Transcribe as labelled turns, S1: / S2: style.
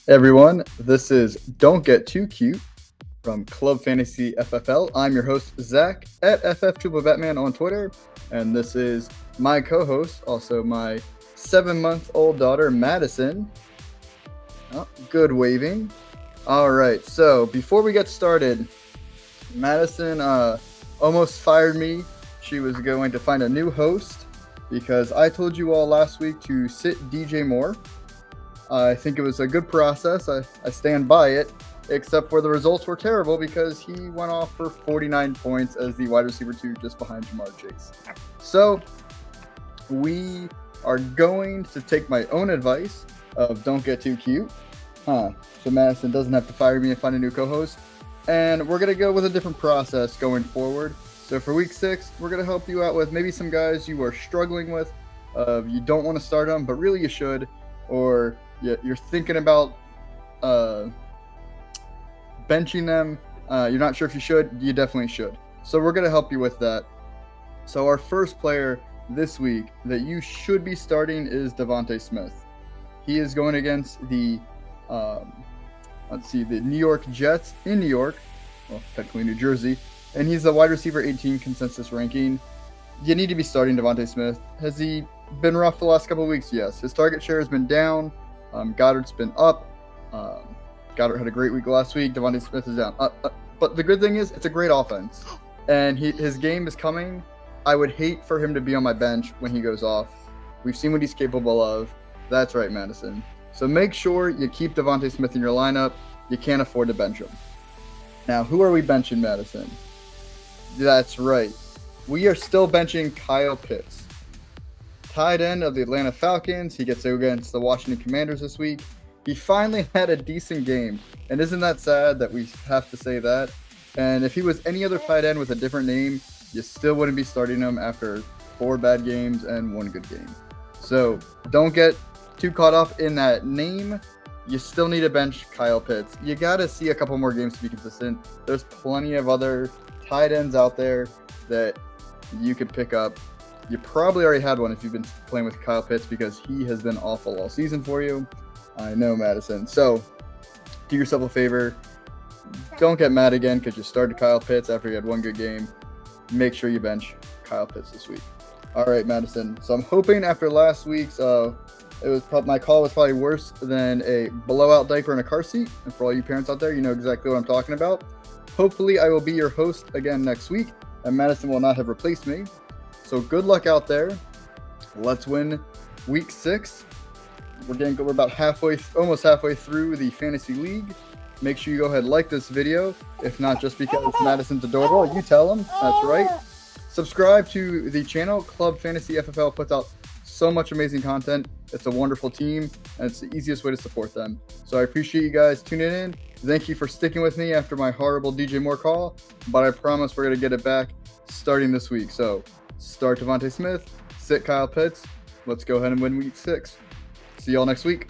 S1: Everyone, this is Don't Get Too Cute from Club Fantasy FFL. I'm your host, Zach, at FF Triple Batman on Twitter, and this is my co-host, also my 7-month-old daughter, Madison. Oh, good waving. All right, so before we get started, Madison almost fired me. She was going to find a new host because I told you all last week to sit DJ Moore. I think it was a good process. I stand by it, except for the results were terrible because he went off for 49 points as the wide receiver 2 just behind Jamar Chase. So we are going to take my own advice of don't get too cute. So Madison doesn't have to fire me and find a new co-host. And we're going to go with a different process going forward. So for week 6, we're going to help you out with maybe some guys you are struggling with. You don't want to start them, but really you should. Or you're thinking about benching them. You're not sure if you should. You definitely should. So we're going to help you with that. So our first player this week that you should be starting is DeVonta Smith. He is going against the the New York Jets in New York, well, technically New Jersey, and he's the wide receiver 18 consensus ranking. You need to be starting DeVonta Smith. Has he been rough the last couple of weeks? Yes. His target share has been down. Goddard's been up. Goddard had a great week last week. DeVonta Smith is down. But the good thing is, it's a great offense, and his game is coming. I would hate for him to be on my bench when he goes off. We've seen what he's capable of. That's right, Madison. So make sure you keep DeVonta Smith in your lineup. You can't afford to bench him. Now, who are we benching, Madison? That's right. We are still benching Kyle Pitts, tight end of the Atlanta Falcons. He gets to go against the Washington Commanders this week. He finally had a decent game. And isn't that sad that we have to say that? And if he was any other tight end with a different name, you still wouldn't be starting him after 4 bad games and 1 good game. So don't get too caught up in that name. You still need to bench Kyle Pitts. You got to see a couple more games to be consistent. There's plenty of other tight ends out there that you could pick up. You probably already had one if you've been playing with Kyle Pitts because he has been awful all season for you. I know, Madison. So do yourself a favor. Don't get mad again because you started Kyle Pitts after you had 1 good game. Make sure you bench Kyle Pitts this week. All right, Madison. So I'm hoping after last week's, my call was probably worse than a blowout diaper in a car seat. And for all you parents out there, you know exactly what I'm talking about. Hopefully I will be your host again next week, and Madison will not have replaced me. So good luck out there. Let's win week 6. We're about almost halfway through the fantasy league. Make sure you go ahead and like this video. If not, just because Madison's adorable, you tell him. That's right. Subscribe to the channel. Club Fantasy FFL puts out so much amazing content. It's a wonderful team, and it's the easiest way to support them. So I appreciate you guys tuning in. Thank you for sticking with me after my horrible DJ Moore call, but I promise we're going to get it back starting this week. So start DeVonta Smith, sit Kyle Pitts. Let's go ahead and win week 6. See y'all next week.